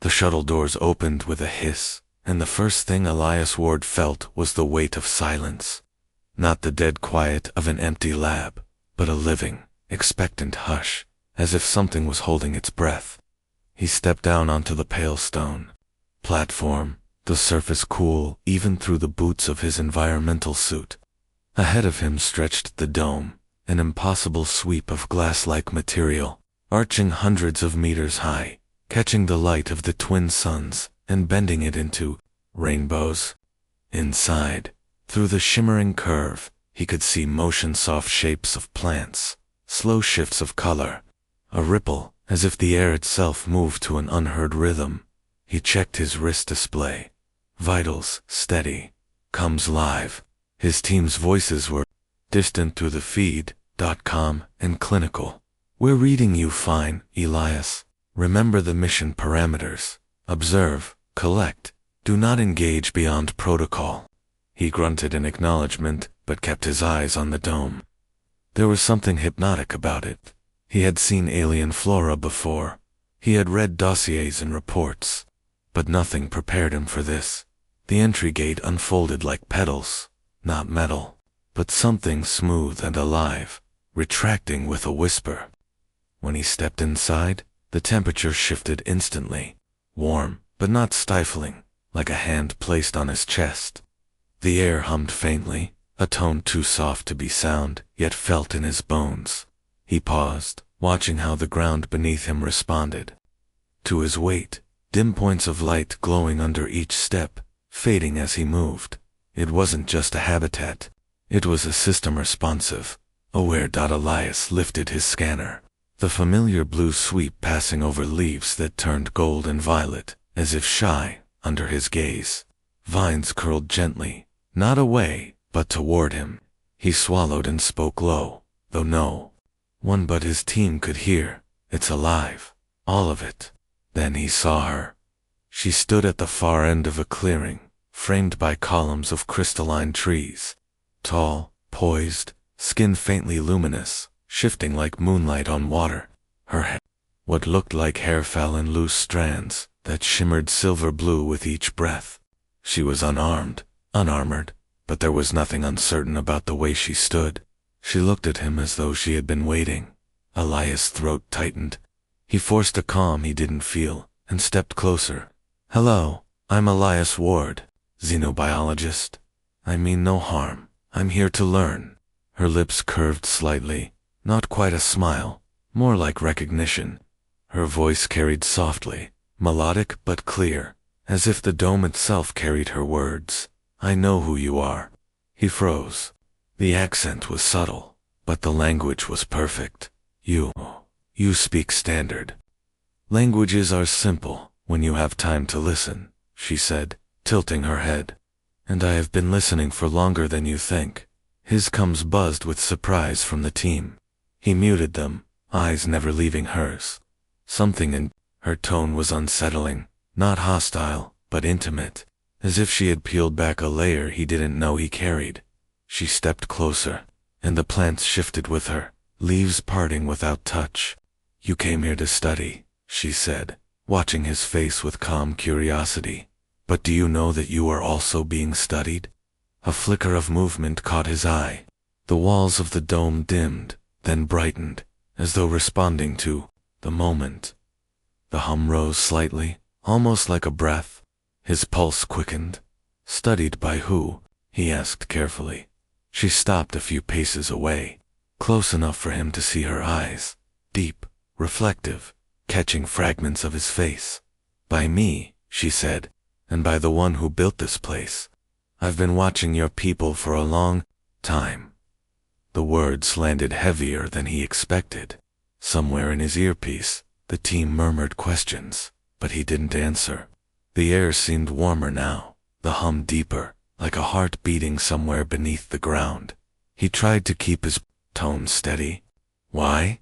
The shuttle doors opened with a hiss, and the first thing Elias Ward felt was the weight of silence. Not the dead quiet of an empty lab, but a living, expectant hush, as if something was holding its breath. He stepped down onto the pale stone platform, the surface cool even through the boots of his environmental suit. Ahead of him stretched the dome, an impossible sweep of glass-like material, arching hundreds of meters high, catching the light of the twin suns and bending it into rainbows. Inside, through the shimmering curve, he could see motion-soft shapes of plants, slow shifts of color, a ripple, as if the air itself moved to an unheard rhythm. He checked his wrist display. Vitals, steady. Comes live. His team's voices were distant through the feed, .com, and clinical. We're reading you fine, Elias. Remember the mission parameters. Observe, collect, do not engage beyond protocol. He grunted in acknowledgement, but kept his eyes on the dome. There was something hypnotic about it. He had seen alien flora before. He had read dossiers and reports. But nothing prepared him for this. The entry gate unfolded like petals, not metal, but something smooth and alive, retracting with a whisper. When he stepped inside, the temperature shifted instantly, warm, but not stifling, like a hand placed on his chest. The air hummed faintly, a tone too soft to be sound, yet felt in his bones. He paused, watching how the ground beneath him responded. To his weight, dim points of light glowing under each step, fading as he moved. It wasn't just a habitat. It was a system responsive. Aware. Elias lifted his scanner. The familiar blue sweep passing over leaves that turned gold and violet, as if shy, under his gaze. Vines curled gently, not away, but toward him. He swallowed and spoke low, though no one but his team could hear. It's alive. All of it. Then he saw her. She stood at the far end of a clearing, framed by columns of crystalline trees. Tall, poised, skin faintly luminous, shifting like moonlight on water. Her hair, what looked like hair, fell in loose strands that shimmered silver blue with each breath. She was unarmed, unarmored, but there was nothing uncertain about the way she stood. She looked at him as though she had been waiting. Elias' throat tightened. He forced a calm he didn't feel, and stepped closer. Hello, I'm Elias Ward, xenobiologist. I mean no harm. I'm here to learn. Her lips curved slightly, not quite a smile, more like recognition. Her voice carried softly, melodic but clear, as if the dome itself carried her words. I know who you are. He froze. The accent was subtle, but the language was perfect. You speak standard. Languages are simple when you have time to listen, she said, tilting her head. And I have been listening for longer than you think. His comes buzzed with surprise from the team. He muted them, eyes never leaving hers. Something in her tone was unsettling, not hostile, but intimate, as if she had peeled back a layer he didn't know he carried. She stepped closer, and the plants shifted with her, leaves parting without touch. You came here to study, she said, watching his face with calm curiosity. But do you know that you are also being studied? A flicker of movement caught his eye. The walls of the dome dimmed, then brightened, as though responding to the moment. The hum rose slightly, almost like a breath. His pulse quickened. Studied by who? He asked carefully. She stopped a few paces away, close enough for him to see her eyes, deep, reflective, catching fragments of his face. By me, she said, and by the one who built this place. I've been watching your people for a long time. The words landed heavier than he expected. Somewhere in his earpiece, the team murmured questions, but he didn't answer. The air seemed warmer now, the hum deeper, like a heart beating somewhere beneath the ground. He tried to keep his tone steady. Why?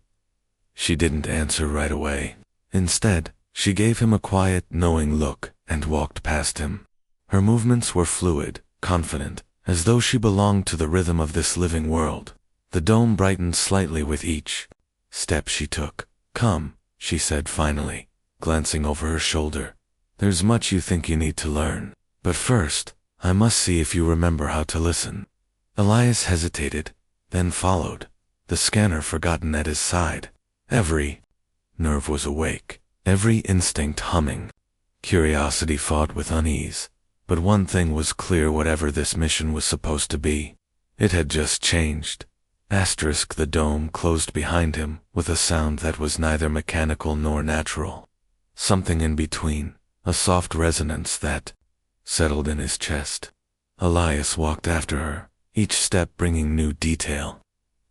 She didn't answer right away. Instead, she gave him a quiet, knowing look and walked past him. Her movements were fluid, confident, as though she belonged to the rhythm of this living world. The dome brightened slightly with each step she took. Come, she said finally, glancing over her shoulder. There's much you think you need to learn. But first, I must see if you remember how to listen. Elias hesitated, then followed, the scanner forgotten at his side. Every nerve was awake, every instinct humming. Curiosity fought with unease. But one thing was clear: whatever this mission was supposed to be, it had just changed. The dome closed behind him with a sound that was neither mechanical nor natural. Something in between, a soft resonance that settled in his chest. Elias walked after her, each step bringing new detail.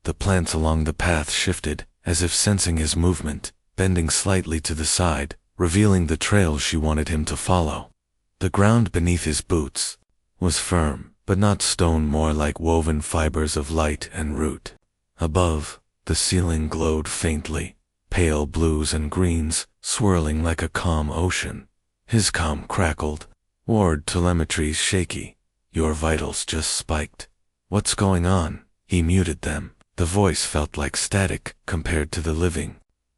The plants along the path shifted, as if sensing his movement, bending slightly to the side, revealing the trail she wanted him to follow. The ground beneath his boots was firm, but not stone, more like woven fibers of light and root. Above, the ceiling glowed faintly, pale blues and greens swirling like a calm ocean. His comm crackled. "Ward, telemetry's shaky. Your vitals just spiked." "What's going on?" He muted them. The voice felt like static compared to the living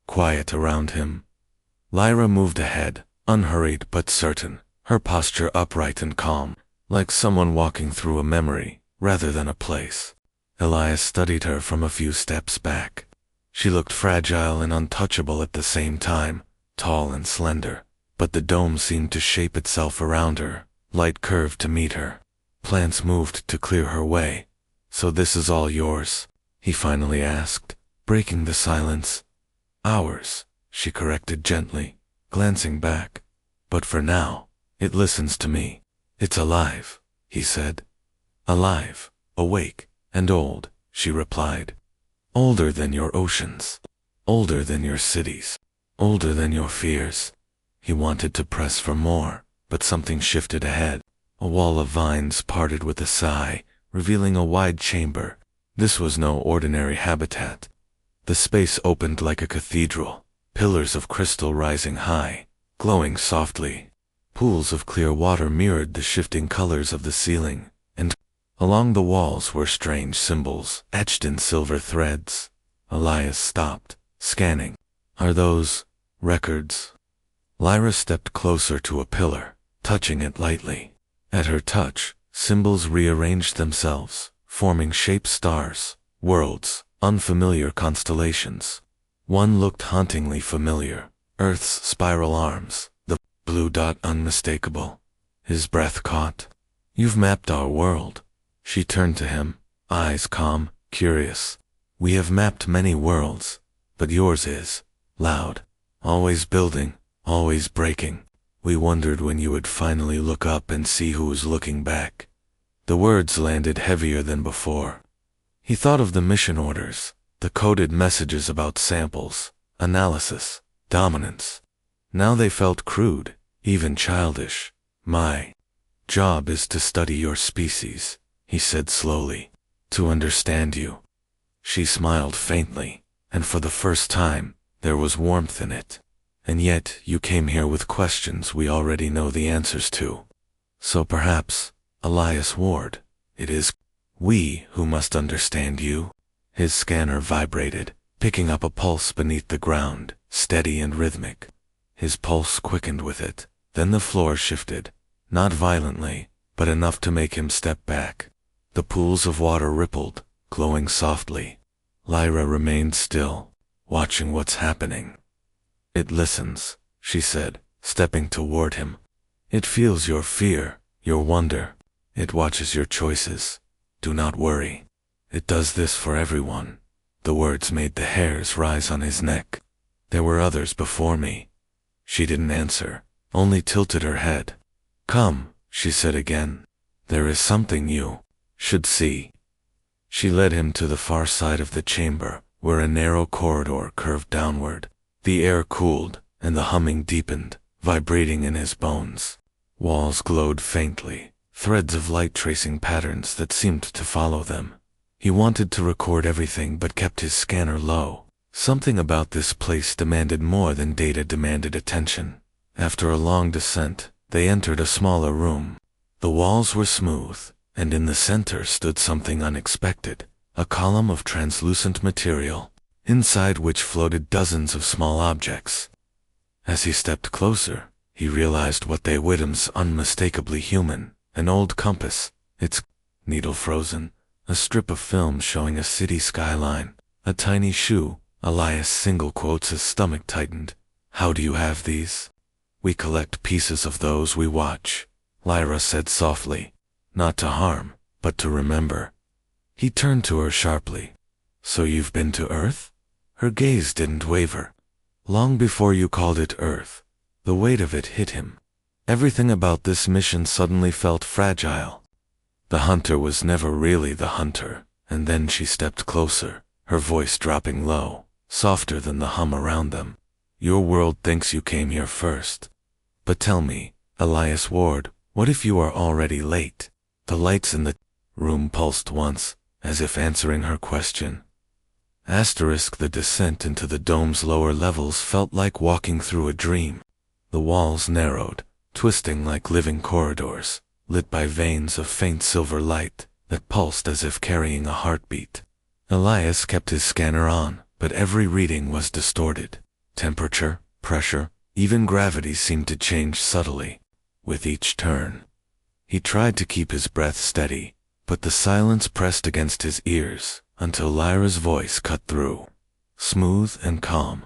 quiet around him. Lyra moved ahead, unhurried but certain, her posture upright and calm, like someone walking through a memory rather than a place. Elias studied her from a few steps back. She looked fragile and untouchable at the same time, tall and slender, but the dome seemed to shape itself around her, light curved to meet her. Plants moved to clear her way. "So this is all yours?" he finally asked, breaking the silence. "Ours," she corrected gently, glancing back. "But for now, it listens to me." "It's alive," he said. "Alive, awake, and old," she replied. "Older than your oceans, older than your cities, older than your fears." He wanted to press for more, but something shifted ahead. A wall of vines parted with a sigh, revealing a wide chamber. This was no ordinary habitat. The space opened like a cathedral, pillars of crystal rising high, glowing softly. Pools of clear water mirrored the shifting colors of the ceiling, and along the walls were strange symbols etched in silver threads. Elias stopped, scanning. "Are those records?" Lyra stepped closer to a pillar, touching it lightly. At her touch, symbols rearranged themselves, forming shaped stars, worlds, unfamiliar constellations. One looked hauntingly familiar, Earth's spiral arms, the blue dot unmistakable. His breath caught. "You've mapped our world." She turned to him, eyes calm, curious. "We have mapped many worlds, but yours is loud, always building, always breaking. We wondered when you would finally look up and see who was looking back." The words landed heavier than before. He thought of the mission orders, the coded messages about samples, analysis, dominance. Now they felt crude, even childish. "My job is to study your species," he said slowly, "to understand you." She smiled faintly, and for the first time, there was warmth in it. "And yet you came here with questions we already know the answers to. So perhaps, Elias Ward, it is we who must understand you." His scanner vibrated, picking up a pulse beneath the ground, steady and rhythmic. His pulse quickened with it, then the floor shifted, not violently, but enough to make him step back. The pools of water rippled, glowing softly. Lyra remained still, watching what's happening. "It listens," she said, stepping toward him. "It feels your fear, your wonder. It watches your choices. Do not worry. It does this for everyone." The words made the hairs rise on his neck. "There were others before me." She didn't answer, only tilted her head. "Come," she said again. "There is something you should see." She led him to the far side of the chamber, where a narrow corridor curved downward. The air cooled, and the humming deepened, vibrating in his bones. Walls glowed faintly, threads of light tracing patterns that seemed to follow them. He wanted to record everything but kept his scanner low. Something about this place demanded more than data demanded attention. After a long descent, they entered a smaller room. The walls were smooth, and in the center stood something unexpected, a column of translucent material, inside which floated dozens of small objects. As he stepped closer, He realized what they Widdom's unmistakably human, an old compass, its needle frozen, a strip of film showing a city skyline, a tiny shoe. Elias single quotes, his stomach tightened. How do you have these? We collect pieces of those we watch, Lyra said softly. Not to harm, but to remember. He turned to her sharply. So you've been to Earth? Her gaze didn't waver. Long before you called it Earth, the weight of it hit him. Everything about this mission suddenly felt fragile. The hunter was never really the hunter, and then she stepped closer, her voice dropping low, softer than the hum around them. Your world thinks you came here first. But tell me, Elias Ward, what if you are already late? The lights in the room pulsed once, as if answering her question. The descent into the dome's lower levels felt like walking through a dream. The walls narrowed, twisting like living corridors, lit by veins of faint silver light that pulsed as if carrying a heartbeat. Elias kept his scanner on, but every reading was distorted. Temperature, pressure, even gravity seemed to change subtly with each turn. He tried to keep his breath steady, but the silence pressed against his ears until Lyra's voice cut through. Smooth and calm.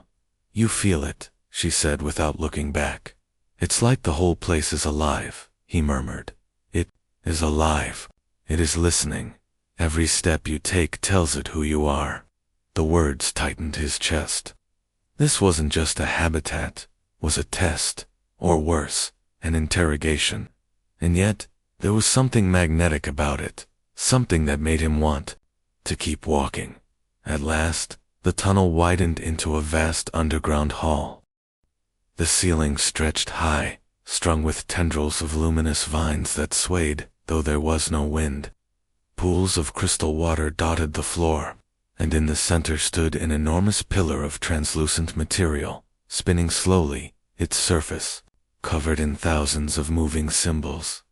You feel it, she said without looking back. It's like the whole place is alive, he murmured. It is alive. It is listening. Every step you take tells it who you are. The words tightened his chest. This wasn't just a habitat, was a test, or worse, an interrogation. And yet, there was something magnetic about it, something that made him want to keep walking. At last, the tunnel widened into a vast underground hall. The ceiling stretched high, strung with tendrils of luminous vines that swayed, though there was no wind. Pools of crystal water dotted the floor, and in the center stood an enormous pillar of translucent material, spinning slowly, its surface covered in thousands of moving symbols.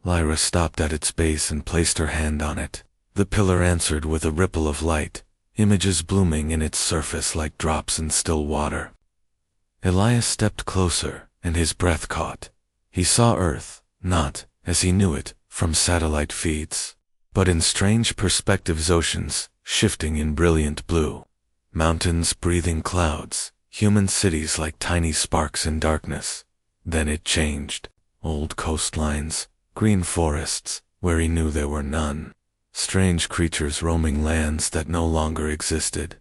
Lyra stopped at its base and placed her hand on it. The pillar answered with a ripple of light, images blooming in its surface like drops in still water. Elias stepped closer, and his breath caught. He saw Earth, not, as he knew it, from satellite feeds, but in strange perspectives, oceans, shifting in brilliant blue, mountains breathing clouds, human cities like tiny sparks in darkness. Then it changed. Old coastlines, green forests, where he knew there were none. Strange creatures roaming lands that no longer existed.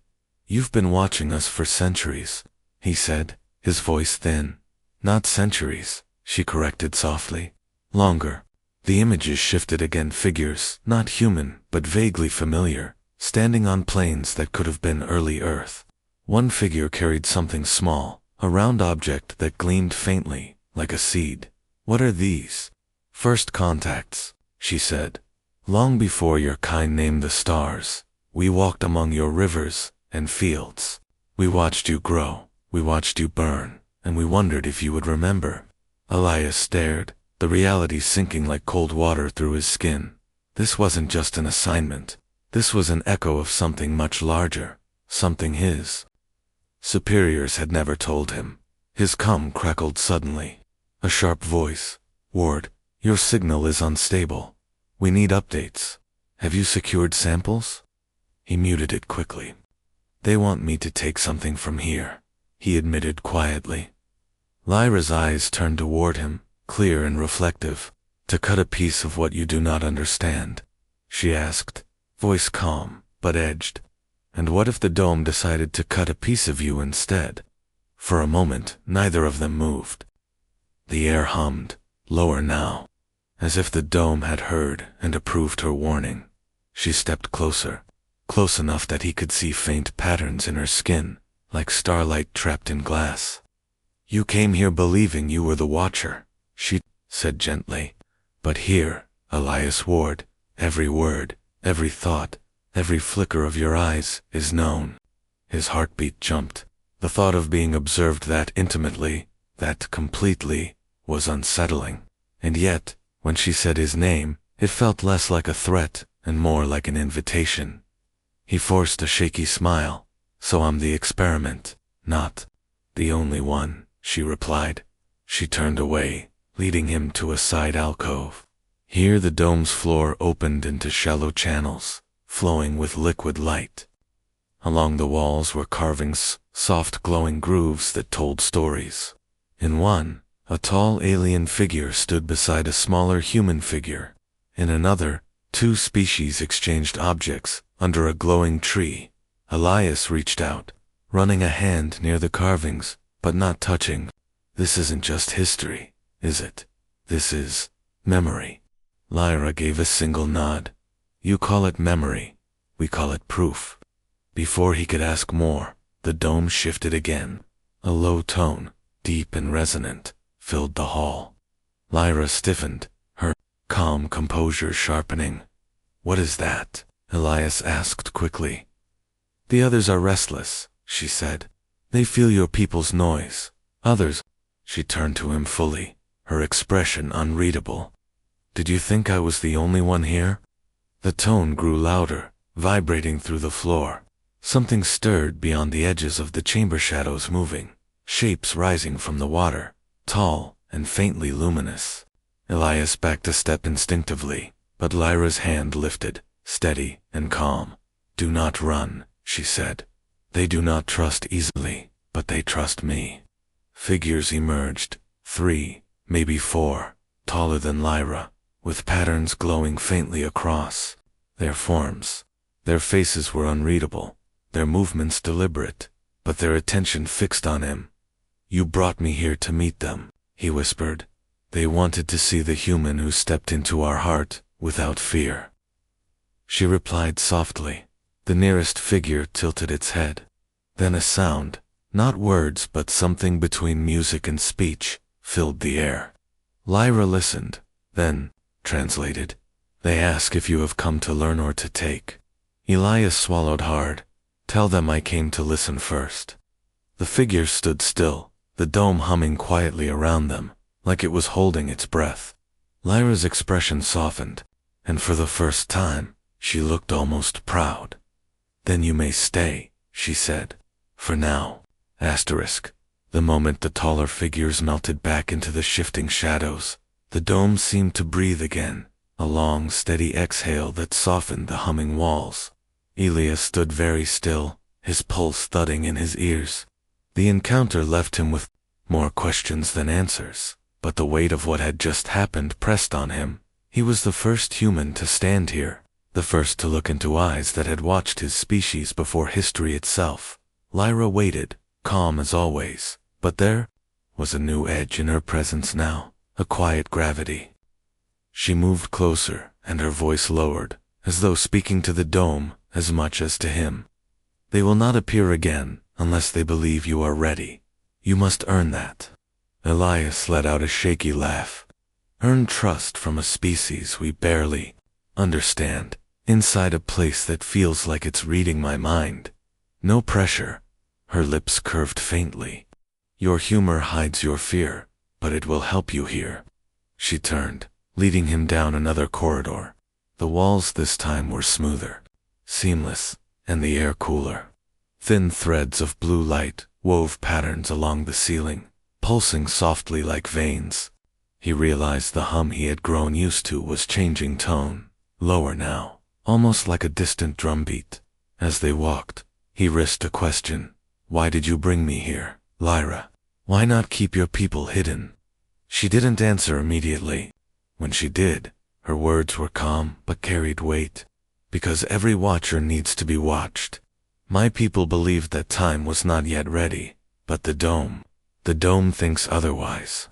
You've been watching us for centuries, he said, his voice thin. Not centuries, she corrected softly. Longer. The images shifted again, figures, not human, but vaguely familiar, standing on plains that could have been early Earth. One figure carried something small, a round object that gleamed faintly, like a seed. What are these? First contacts, she said. Long before your kind named the stars, we walked among your rivers and fields. We watched you grow, we watched you burn, and we wondered if you would remember. Elias stared, the reality sinking like cold water through his skin. This wasn't just an assignment. This was an echo of something much larger, something his superiors had never told him. His comm crackled suddenly. A sharp voice. Ward, your signal is unstable. We need updates. Have you secured samples? He muted it quickly. They want me to take something from here, he admitted quietly. Lyra's eyes turned toward him, clear and reflective. To cut a piece of what you do not understand, she asked, voice calm, but edged. And what if the dome decided to cut a piece of you instead? For a moment, neither of them moved. The air hummed, lower now, as if the dome had heard and approved her warning. She stepped closer, close enough that he could see faint patterns in her skin, like starlight trapped in glass. You came here believing you were the Watcher, she said gently. But here, Elias Ward, every word, every thought, every flicker of your eyes is known. His heartbeat jumped. The thought of being observed that intimately, that completely, was unsettling. And yet, when she said his name, it felt less like a threat and more like an invitation. He forced a shaky smile. So I'm the experiment, not the only one, she replied. She turned away, leading him to a side alcove. Here the dome's floor opened into shallow channels, flowing with liquid light. Along the walls were carvings, soft glowing grooves that told stories. In one, a tall alien figure stood beside a smaller human figure. In another, two species exchanged objects under a glowing tree. Elias reached out, running a hand near the carvings, but not touching. This isn't just history, is it? This is memory. Lyra gave a single nod. You call it memory. We call it proof. Before he could ask more, the dome shifted again. A low tone, deep and resonant, filled the hall. Lyra stiffened, her calm composure sharpening. What is that? Elias asked quickly. The others are restless, she said. They feel your people's noise. Others. She turned to him fully, her expression unreadable. Did you think I was the only one here? The tone grew louder, vibrating through the floor. Something stirred beyond the edges of the chamber, shadows moving, shapes rising from the water, tall and faintly luminous. Elias backed a step instinctively, but Lyra's hand lifted, steady and calm. Do not run, she said. They do not trust easily, but they trust me. Figures emerged, 3, maybe 4, taller than Lyra, with patterns glowing faintly across their forms. Their faces were unreadable, their movements deliberate, but their attention fixed on him. You brought me here to meet them, he whispered. They wanted to see the human who stepped into our heart without fear. She replied softly. The nearest figure tilted its head. Then a sound, not words but something between music and speech, filled the air. Lyra listened, then translated. They ask if you have come to learn or to take. Elias swallowed hard. Tell them I came to listen first. The figure stood still, the dome humming quietly around them, like it was holding its breath. Lyra's expression softened, and for the first time, she looked almost proud. Then you may stay, she said. For now. The moment the taller figures melted back into the shifting shadows, the dome seemed to breathe again, a long, steady exhale that softened the humming walls. Elias stood very still, his pulse thudding in his ears. The encounter left him with more questions than answers, but the weight of what had just happened pressed on him. He was the first human to stand here, the first to look into eyes that had watched his species before history itself. Lyra waited, calm as always, but there was a new edge in her presence now, a quiet gravity. She moved closer, and her voice lowered, as though speaking to the dome as much as to him. They will not appear again unless they believe you are ready. You must earn that. Elias let out a shaky laugh. Earn trust from a species we barely understand, inside a place that feels like it's reading my mind. No pressure. Her lips curved faintly. Your humor hides your fear, but it will help you here. She turned, leading him down another corridor. The walls this time were smoother, seamless, and the air cooler. Thin threads of blue light wove patterns along the ceiling, pulsing softly like veins. He realized the hum he had grown used to was changing tone, lower now, almost like a distant drumbeat. As they walked, he risked a question. Why did you bring me here, Lyra? Why not keep your people hidden? She didn't answer immediately. When she did, her words were calm but carried weight. Because every watcher needs to be watched. My people believed that time was not yet ready, but the dome thinks otherwise.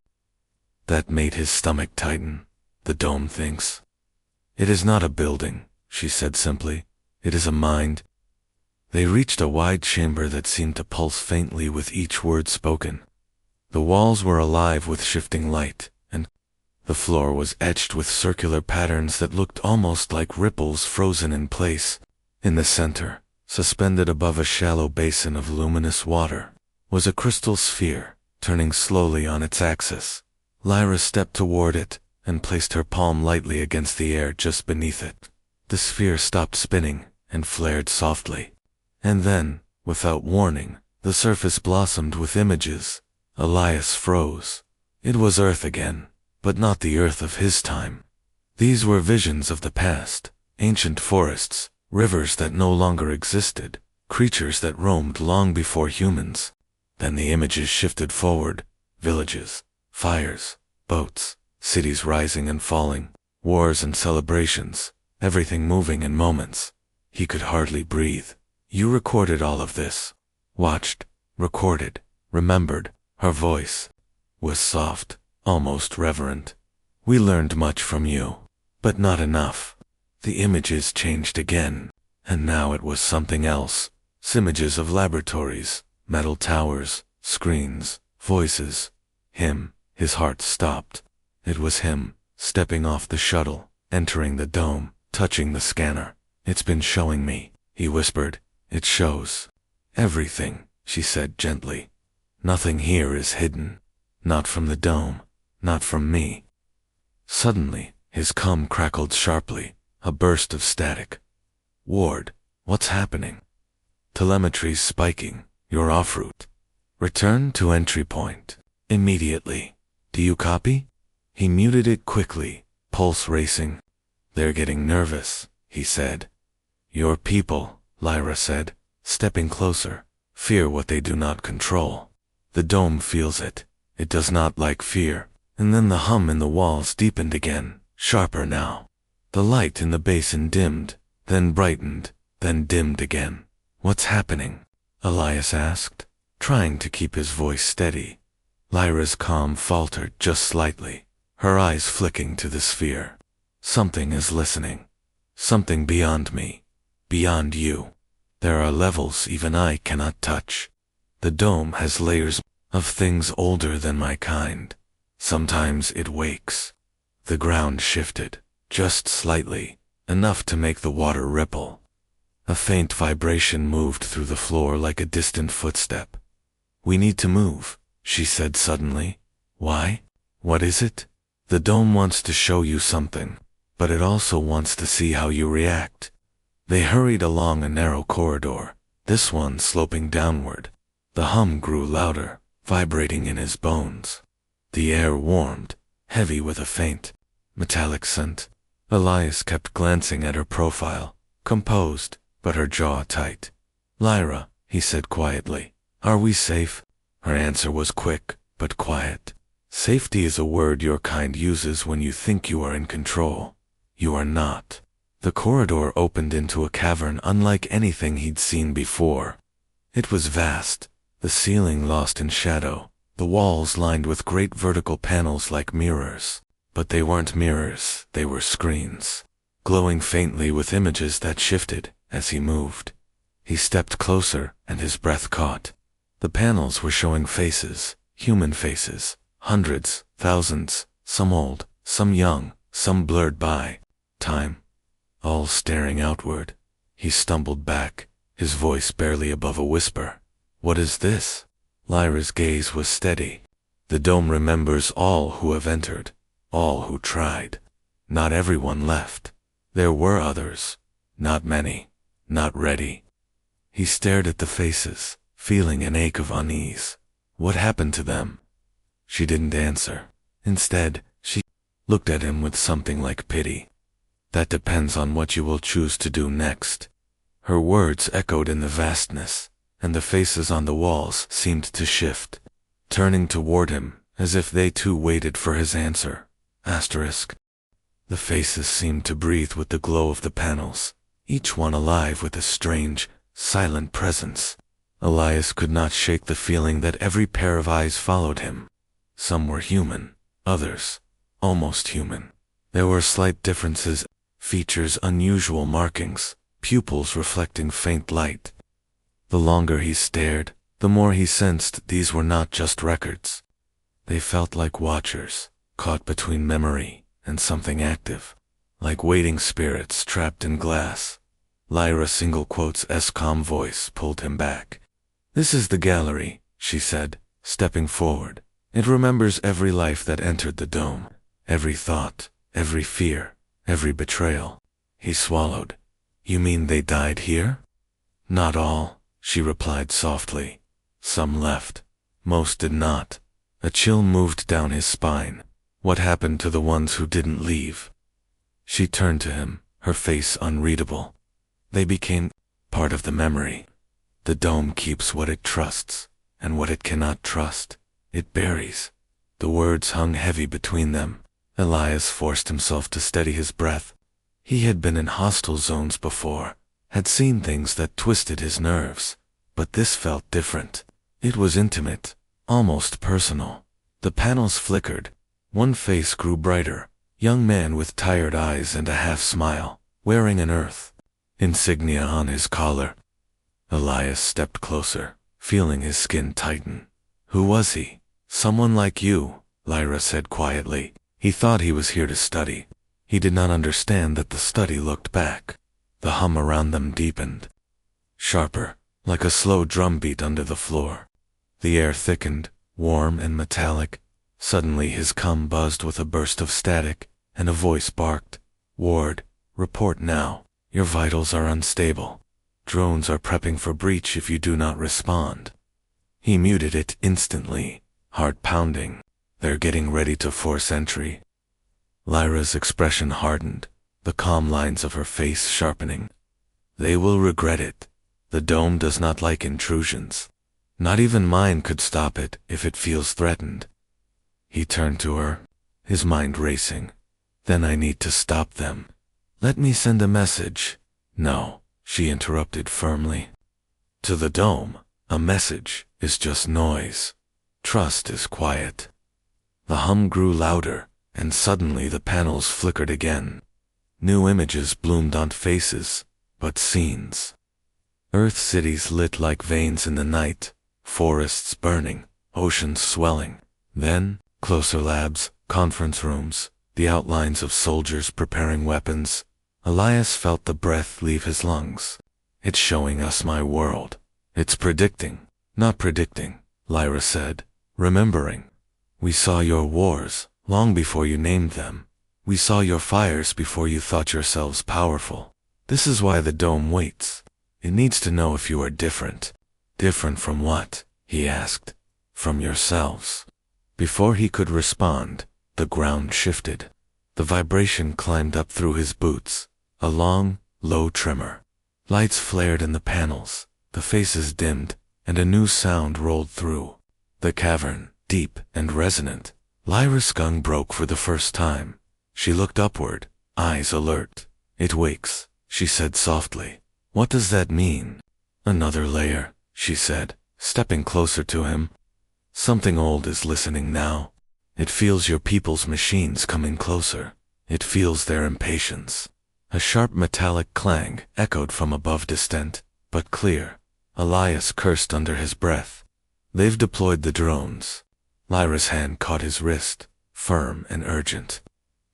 That made his stomach tighten. The dome thinks. It is not a building, she said simply. It is a mind. They reached a wide chamber that seemed to pulse faintly with each word spoken. The walls were alive with shifting light, and the floor was etched with circular patterns that looked almost like ripples frozen in place. In the center, suspended above a shallow basin of luminous water, was a crystal sphere, turning slowly on its axis. Lyra stepped toward it, and placed her palm lightly against the air just beneath it. The sphere stopped spinning, and flared softly. And then, without warning, the surface blossomed with images. Elias froze. It was Earth again, but not the Earth of his time. These were visions of the past, ancient forests, rivers that no longer existed, creatures that roamed long before humans. Then the images shifted forward, villages, fires, boats, cities rising and falling, wars and celebrations, everything moving in moments. He could hardly breathe. You recorded all of this. Watched, recorded, remembered. Her voice was soft, almost reverent. We learned much from you, but not enough. The images changed again, and now it was something else. Images of laboratories, metal towers, screens, voices. Him. His heart stopped. It was him, stepping off the shuttle, entering the dome, touching the scanner. It's been showing me, he whispered. It shows everything, she said gently. Nothing here is hidden. Not from the dome. Not from me. Suddenly, his cum crackled sharply, a burst of static. Ward, what's happening? Telemetry's spiking. You're off route. Return to entry point. Immediately. Do you copy? He muted it quickly, pulse racing. They're getting nervous, he said. Your people, Lyra said, stepping closer, fear what they do not control. The dome feels it. It does not like fear. And then the hum in the walls deepened again, sharper now. The light in the basin dimmed, then brightened, then dimmed again. What's happening? Elias asked, trying to keep his voice steady. Lyra's calm faltered just slightly, her eyes flicking to the sphere. Something is listening. Something beyond me. Beyond you. There are levels even I cannot touch. The dome has layers of things older than my kind. Sometimes it wakes. The ground shifted, just slightly, enough to make the water ripple. A faint vibration moved through the floor like a distant footstep. We need to move, she said suddenly. Why? What is it? The dome wants to show you something, but it also wants to see how you react. They hurried along a narrow corridor, this one sloping downward. The hum grew louder, vibrating in his bones. The air warmed, heavy with a faint, metallic scent. Elias kept glancing at her profile, composed, but her jaw tight. Lyra, he said quietly, are we safe? Her answer was quick, but quiet. Safety is a word your kind uses when you think you are in control. You are not. The corridor opened into a cavern unlike anything he'd seen before. It was vast, the ceiling lost in shadow, the walls lined with great vertical panels like mirrors. But they weren't mirrors, they were screens, glowing faintly with images that shifted as he moved. He stepped closer, and his breath caught. The panels were showing faces, human faces, hundreds, thousands, some old, some young, some blurred by time, all staring outward. He stumbled back, his voice barely above a whisper. What is this? Lyra's gaze was steady. The dome remembers all who have entered, all who tried. Not everyone left. There were others, not many, not ready. He stared at the faces, feeling an ache of unease. What happened to them? She didn't answer. Instead, she looked at him with something like pity. That depends on what you will choose to do next. Her words echoed in the vastness, and the faces on the walls seemed to shift, turning toward him as if they too waited for his answer. Asterisk. The faces seemed to breathe with the glow of the panels, each one alive with a strange, silent presence. Elias could not shake the feeling that every pair of eyes followed him. Some were human, others almost human. There were slight differences, features, unusual markings, pupils reflecting faint light. The longer he stared, the more he sensed these were not just records. They felt like watchers, caught between memory and something active, like waiting spirits trapped in glass. Lyra single quotes S calm voice pulled him back. This is the gallery, she said, stepping forward. It remembers every life that entered the dome, every thought, every fear, every betrayal. He swallowed. You mean they died here? Not all, she replied softly. Some left. Most did not. A chill moved down his spine. What happened to the ones who didn't leave? She turned to him, her face unreadable. They became part of the memory. The dome keeps what it trusts, and what it cannot trust, it buries. The words hung heavy between them. Elias forced himself to steady his breath. He had been in hostile zones before, had seen things that twisted his nerves, but this felt different. It was intimate, almost personal. The panels flickered. One face grew brighter, young man with tired eyes and a half-smile, wearing an Earth insignia on his collar. Elias stepped closer, feeling his skin tighten. Who was he? Someone like you, Lyra said quietly. He thought he was here to study. He did not understand that the study looked back. The hum around them deepened. Sharper, like a slow drumbeat under the floor. The air thickened, warm and metallic. Suddenly his cum buzzed with a burst of static, and a voice barked. Ward, report now. Your vitals are unstable. Drones are prepping for breach if you do not respond. He muted it instantly, heart pounding. They're getting ready to force entry. Lyra's expression hardened, the calm lines of her face sharpening. They will regret it. The dome does not like intrusions. Not even mine could stop it if it feels threatened. He turned to her, his mind racing. Then I need to stop them. Let me send a message. No, she interrupted firmly. To the dome, a message is just noise. Trust is quiet. The hum grew louder, and suddenly the panels flickered again. New images bloomed on faces, but scenes. Earth cities lit like veins in the night, forests burning, oceans swelling. Then, closer labs, conference rooms, the outlines of soldiers preparing weapons. Elias felt the breath leave his lungs. It's showing us my world. It's predicting, not predicting, Lyra said, remembering. We saw your wars, long before you named them. We saw your fires before you thought yourselves powerful. This is why the dome waits. It needs to know if you are different. Different from what? He asked. From yourselves. Before he could respond, the ground shifted. The vibration climbed up through his boots, a long, low tremor. Lights flared in the panels, the faces dimmed, and a new sound rolled through. The cavern, deep and resonant. Lyra's skull broke for the first time. She looked upward, eyes alert. It wakes, she said softly. What does that mean? Another layer, she said, stepping closer to him. Something old is listening now. It feels your people's machines coming closer. It feels their impatience. A sharp metallic clang echoed from above, distant, but clear. Elias cursed under his breath. They've deployed the drones. Lyra's hand caught his wrist, firm and urgent.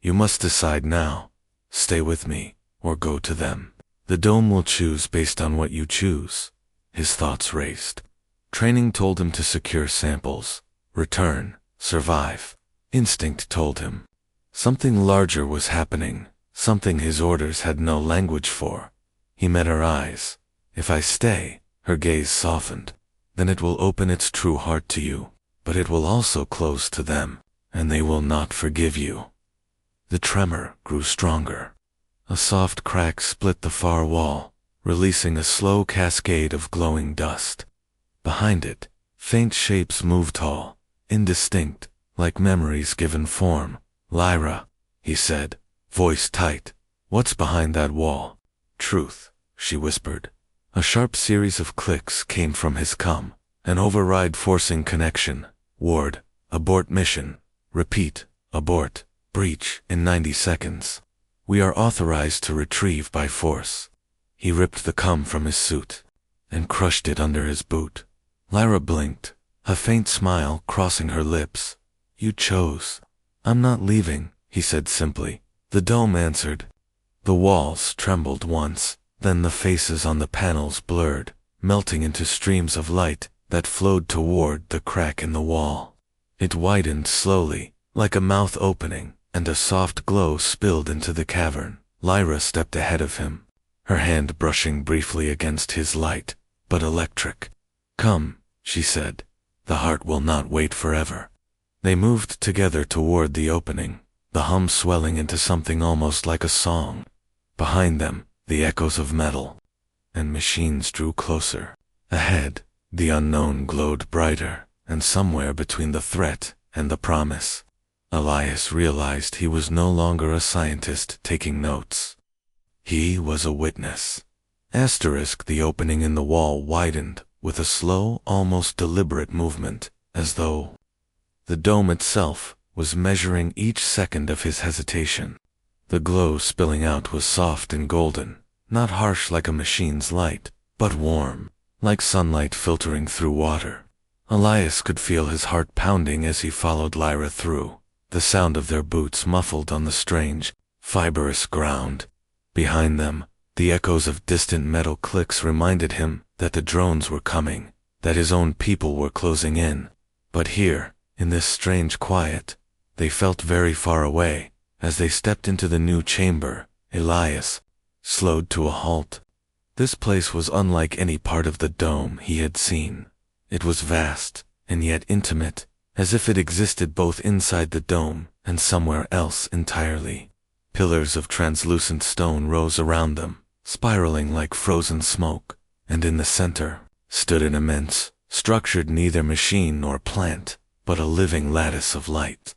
You must decide now. Stay with me, or go to them. The dome will choose based on what you choose. His thoughts raced. Training told him to secure samples, return, survive. Instinct told him. Something larger was happening, something his orders had no language for. He met her eyes. If I stay, her gaze softened, then it will open its true heart to you, but it will also close to them, and they will not forgive you. The tremor grew stronger. A soft crack split the far wall, releasing a slow cascade of glowing dust. Behind it, faint shapes moved tall, indistinct, like memories given form. Lyra, he said, voice tight. What's behind that wall? Truth, she whispered. A sharp series of clicks came from his cum, an override forcing connection. Ward, abort mission. Repeat, abort, breach in 90 seconds. We are authorized to retrieve by force. He ripped the cum from his suit and crushed it under his boot. Lyra blinked, a faint smile crossing her lips. You chose. I'm not leaving, he said simply. The dome answered. The walls trembled once, then the faces on the panels blurred, melting into streams of light that flowed toward the crack in the wall. It widened slowly, like a mouth opening, and a soft glow spilled into the cavern. Lyra stepped ahead of him, her hand brushing briefly against his light, but electric. Come, she said. The heart will not wait forever. They moved together toward the opening, the hum swelling into something almost like a song. Behind them, the echoes of metal and machines drew closer. Ahead, the unknown glowed brighter, and somewhere between the threat and the promise, Elias realized he was no longer a scientist taking notes. He was a witness. The opening in the wall widened with a slow, almost deliberate movement, as though the dome itself was measuring each second of his hesitation. The glow spilling out was soft and golden, not harsh like a machine's light, but warm, like sunlight filtering through water. Elias could feel his heart pounding as he followed Lyra through, the sound of their boots muffled on the strange, fibrous ground. Behind them, the echoes of distant metal clicks reminded him that the drones were coming, that his own people were closing in. But here, in this strange quiet, they felt very far away. As they stepped into the new chamber, Elias slowed to a halt. This place was unlike any part of the dome he had seen. It was vast, and yet intimate, as if it existed both inside the dome and somewhere else entirely. Pillars of translucent stone rose around them, spiraling like frozen smoke, and in the center stood an immense, structured neither machine nor plant, but a living lattice of light.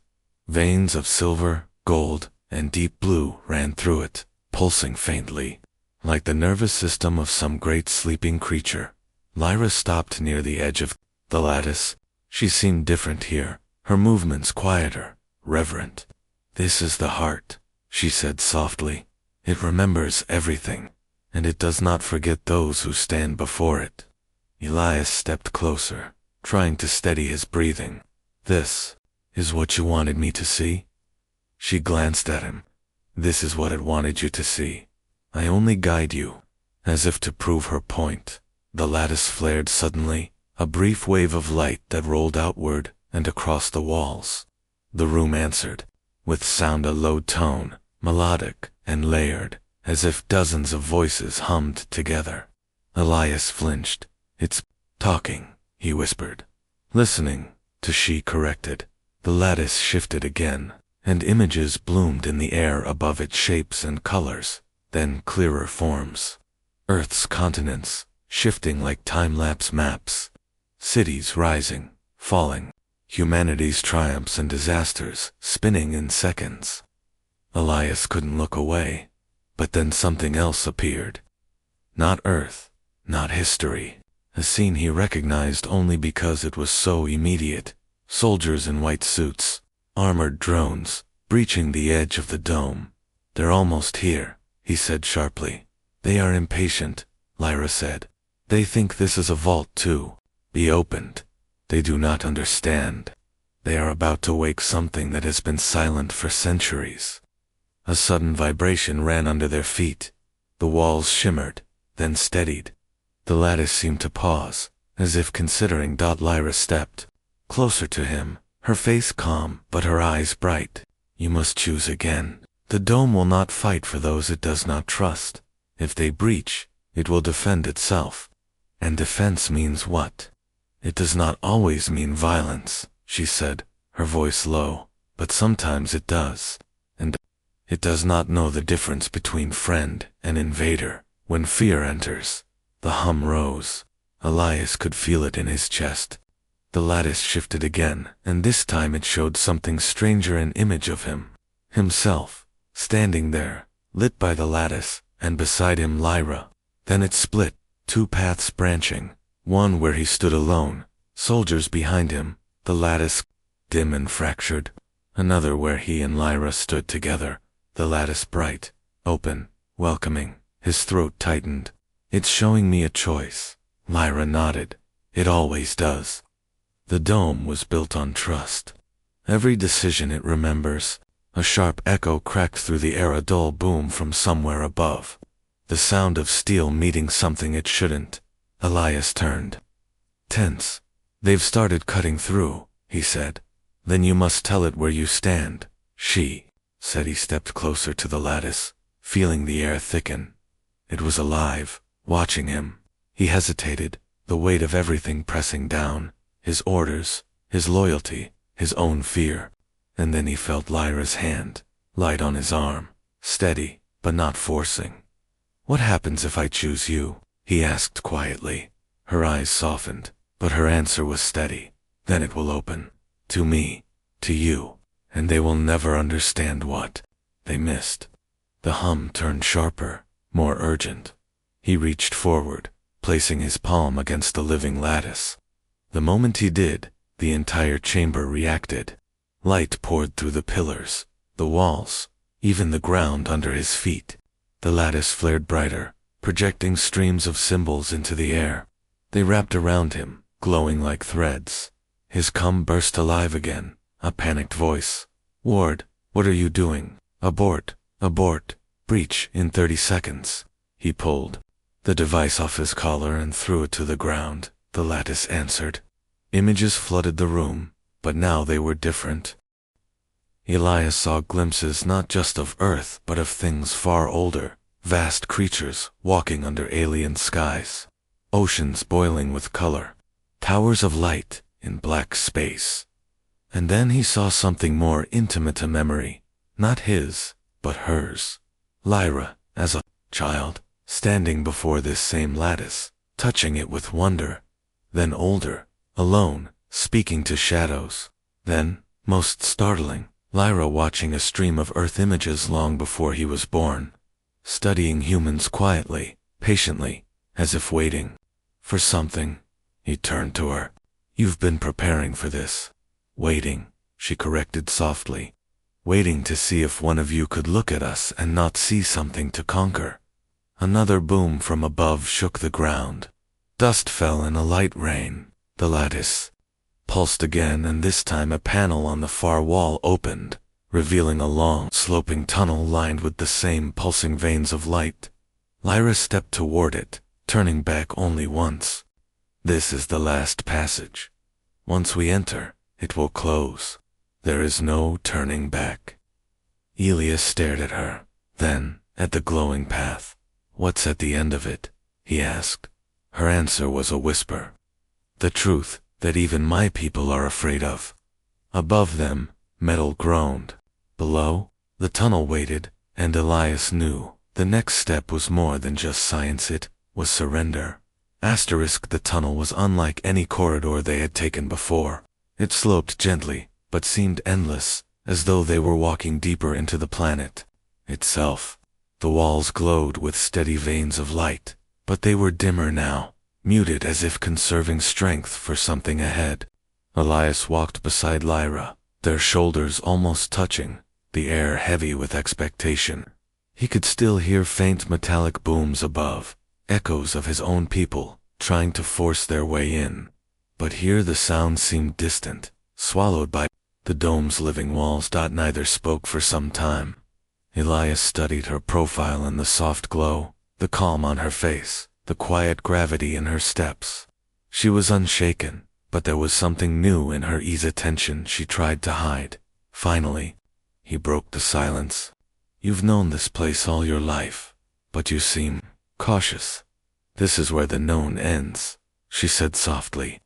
Veins of silver, gold, and deep blue ran through it, pulsing faintly, like the nervous system of some great sleeping creature. Lyra stopped near the edge of the lattice. She seemed different here, her movements quieter, reverent. "This is the heart," she said softly. "It remembers everything, and it does not forget those who stand before it." Elias stepped closer, trying to steady his breathing. "This is what you wanted me to see?" She glanced at him. "This is what it wanted you to see. I only guide you." As if to prove her point, the lattice flared suddenly, a brief wave of light that rolled outward and across the walls. The room answered, with sound a low tone, melodic and layered, as if dozens of voices hummed together. Elias flinched. "It's talking," he whispered. "Listening," she corrected. The lattice shifted again, and images bloomed in the air above it, shapes and colors, then clearer forms. Earth's continents, shifting like time-lapse maps. Cities rising, falling. Humanity's triumphs and disasters, spinning in seconds. Elias couldn't look away, but then something else appeared. Not Earth, not history. A scene he recognized only because it was so immediate. Soldiers in white suits, armored drones, breaching the edge of the dome. "They're almost here," he said sharply. "They are impatient," Lyra said. "They think this is a vault to be opened. They do not understand. They are about to wake something that has been silent for centuries." A sudden vibration ran under their feet. The walls shimmered, then steadied. The lattice seemed to pause, as if considering. Lyra stepped closer to him, her face calm but her eyes bright. "You must choose again. The dome will not fight for those it does not trust. If they breach, it will defend itself. And defense means what? It does not always mean violence," she said, her voice low, "but sometimes it does. And it does not know the difference between friend and invader. When fear enters." The hum rose. Elias could feel it in his chest. The lattice shifted again, and this time it showed something stranger, an image of himself, standing there, lit by the lattice, and beside him Lyra. Then it split, two paths branching, one where he stood alone, soldiers behind him, the lattice dim and fractured, another where he and Lyra stood together, the lattice bright, open, welcoming. His throat tightened. "It's showing me a choice." Lyra nodded. "It always does." The dome was built on trust. Every decision it remembers. A sharp echo cracked through the air, a dull boom from somewhere above. The sound of steel meeting something it shouldn't. Elias turned. Tense. "They've started cutting through," he said. "Then you must tell it where you stand," she said. He stepped closer to the lattice, feeling the air thicken. It was alive, watching him. He hesitated, the weight of everything pressing down. His orders, his loyalty, his own fear. And then he felt Lyra's hand, light on his arm, steady, but not forcing. "What happens if I choose you?" he asked quietly. Her eyes softened, but her answer was steady. "Then it will open. To me. To you. And they will never understand what they missed." The hum turned sharper, more urgent. He reached forward, placing his palm against the living lattice. The moment he did, the entire chamber reacted. Light poured through the pillars, the walls, even the ground under his feet. The lattice flared brighter, projecting streams of symbols into the air. They wrapped around him, glowing like threads. His cum burst alive again, a panicked voice. "Ward, what are you doing? Abort, abort, breach in 30 seconds. He pulled the device off his collar and threw it to the ground. The lattice answered. Images flooded the room, but now they were different. Elias saw glimpses not just of Earth but of things far older, vast creatures walking under alien skies, oceans boiling with color, towers of light in black space. And then he saw something more intimate to memory, not his, but hers. Lyra, as a child, standing before this same lattice, touching it with wonder. Then older, alone, speaking to shadows. Then, most startling, Lyra watching a stream of Earth images long before he was born, studying humans quietly, patiently, as if waiting for something. He turned to her. "You've been preparing for this." "Waiting," she corrected softly. "Waiting to see if one of you could look at us and not see something to conquer." Another boom from above shook the ground. Dust fell in a light rain. The lattice pulsed again, and this time a panel on the far wall opened, revealing a long, sloping tunnel lined with the same pulsing veins of light. Lyra stepped toward it, turning back only once. "This is the last passage. Once we enter, it will close. There is no turning back." Elias stared at her, then at the glowing path. "What's at the end of it?" he asked. Her answer was a whisper. "The truth that even my people are afraid of." Above them, metal groaned. Below, the tunnel waited, and Elias knew the next step was more than just science, it was surrender. The tunnel was unlike any corridor they had taken before. It sloped gently, but seemed endless, as though they were walking deeper into the planet itself. The walls glowed with steady veins of light, but they were dimmer now, muted as if conserving strength for something ahead. Elias walked beside Lyra, their shoulders almost touching, the air heavy with expectation. He could still hear faint metallic booms above, echoes of his own people, trying to force their way in. But here the sound seemed distant, swallowed by the dome's living walls. Neither spoke for some time. Elias studied her profile in the soft glow, the calm on her face, the quiet gravity in her steps. She was unshaken, but there was something new in her ease, attention she tried to hide. Finally, he broke the silence. "You've known this place all your life, but you seem cautious." "This is where the known ends," she said softly.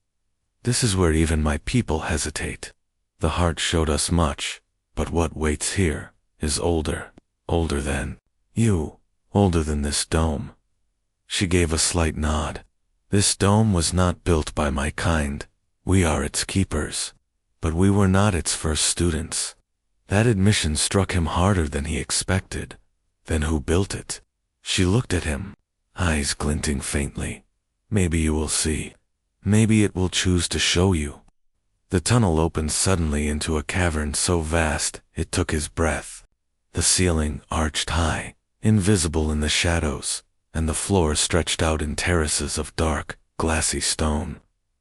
"This is where even my people hesitate. The heart showed us much, but what waits here is older. Older than you, older than this dome." She gave a slight nod. "This dome was not built by my kind. We are its keepers. But we were not its first students." That admission struck him harder than he expected. "Then who built it?" She looked at him, eyes glinting faintly. "Maybe you will see. Maybe it will choose to show you." The tunnel opened suddenly into a cavern so vast it took his breath. The ceiling arched high, invisible in the shadows, and the floor stretched out in terraces of dark, glassy stone.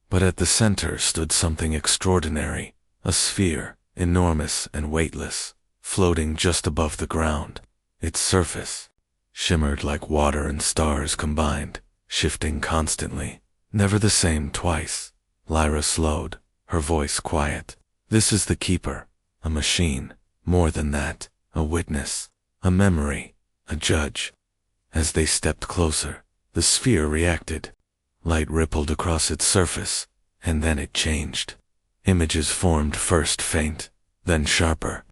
But at the center stood something extraordinary, a sphere, enormous and weightless, floating just above the ground. Its surface shimmered like water and stars combined, shifting constantly, never the same twice. Lyra slowed, her voice quiet. "This is the keeper, a machine, more than that, a witness, a memory, a judge." As they stepped closer, the sphere reacted. Light rippled across its surface, and then it changed. Images formed, first faint, then sharper.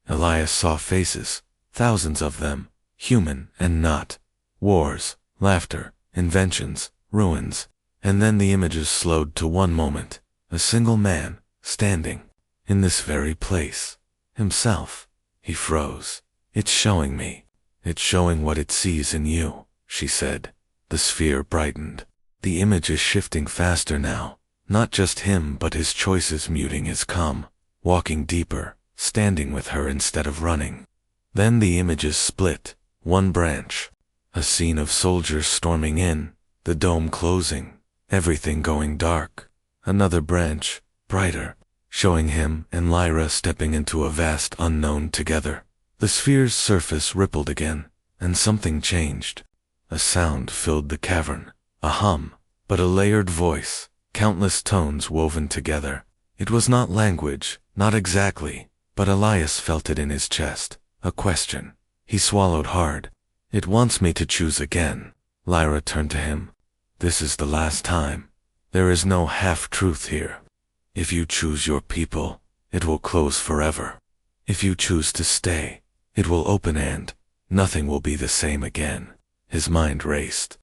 Elias saw faces, thousands of them, human and not. Wars, laughter, inventions, ruins. And then the images slowed to one moment. A single man, standing. In this very place. Himself. He froze. It's showing me. It's showing what it sees in you, she said. The sphere brightened. The image is shifting faster now. Not just him but his choices, muting his calm. Walking deeper, standing with her instead of running. Then the images split. One branch. A scene of soldiers storming in. The dome closing. Everything going dark. Another branch, brighter, showing him and Lyra stepping into a vast unknown together. The sphere's surface rippled again, and something changed. A sound filled the cavern, a hum, but a layered voice, countless tones woven together. It was not language, not exactly, but Elias felt it in his chest, a question. He swallowed hard. It wants me to choose again. Lyra turned to him. This is the last time. There is no half-truth here. If you choose your people, it will close forever. If you choose to stay, it will open and nothing will be the same again. His mind raced.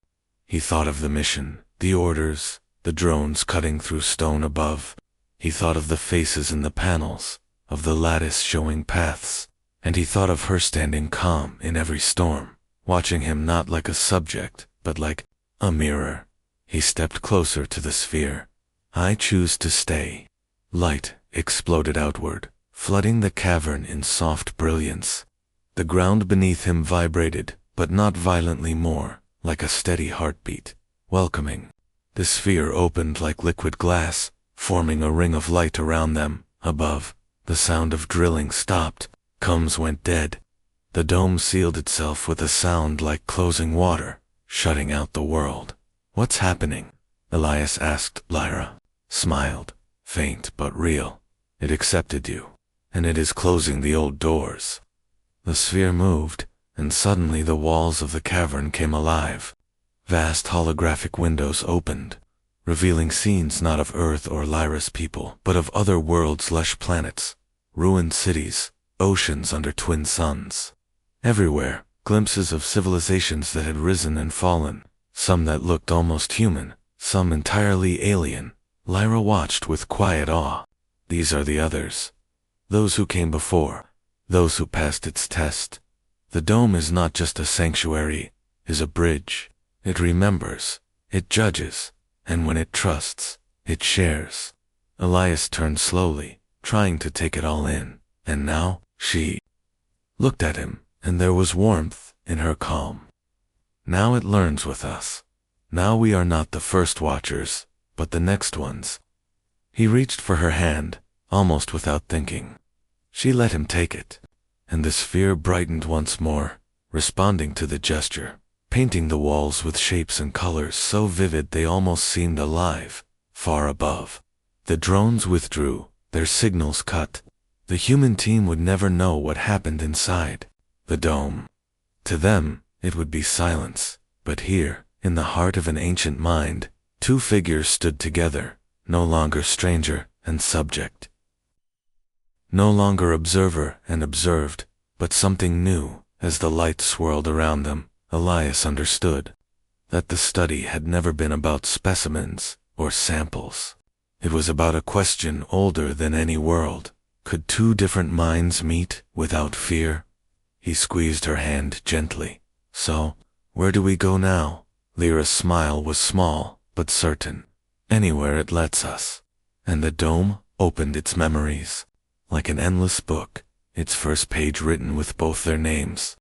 He thought of the mission, the orders, the drones cutting through stone above. He thought of the faces in the panels, of the lattice showing paths, and he thought of her standing calm in every storm, watching him not like a subject, but like a mirror. He stepped closer to the sphere. I choose to stay. Light exploded outward, flooding the cavern in soft brilliance. The ground beneath him vibrated, but not violently, more like a steady heartbeat, welcoming. The sphere opened like liquid glass, forming a ring of light around them. Above, the sound of drilling stopped. Combs went dead. The dome sealed itself with a sound like closing water, shutting out the world. What's happening? Elias asked. Lyra smiled, faint but real. It accepted you, and it is closing the old doors. The sphere moved, and suddenly the walls of the cavern came alive. Vast holographic windows opened, revealing scenes not of Earth or Lyra's people, but of other worlds, lush planets, ruined cities, oceans under twin suns. Everywhere, glimpses of civilizations that had risen and fallen, some that looked almost human, some entirely alien. Lyra watched with quiet awe. These are the others. Those who came before, those who passed its test. The dome is not just a sanctuary, is a bridge. It remembers, it judges, and when it trusts, it shares. Elias turned slowly, trying to take it all in, and now, she looked at him, and there was warmth in her calm. Now it learns with us. Now we are not the first watchers, but the next ones. He reached for her hand, almost without thinking. She let him take it, and the sphere brightened once more, responding to the gesture, painting the walls with shapes and colors so vivid they almost seemed alive, far above. The drones withdrew, their signals cut. The human team would never know what happened inside the dome. To them, it would be silence, but here, in the heart of an ancient mind, two figures stood together, no longer stranger and subject. No longer observer and observed, but something new. As the light swirled around them, Elias understood that the study had never been about specimens or samples. It was about a question older than any world. Could two different minds meet without fear? He squeezed her hand gently. So, where do we go now? Lyra's smile was small, but certain. Anywhere it lets us. And the dome opened its memories. Like an endless book, its first page written with both their names.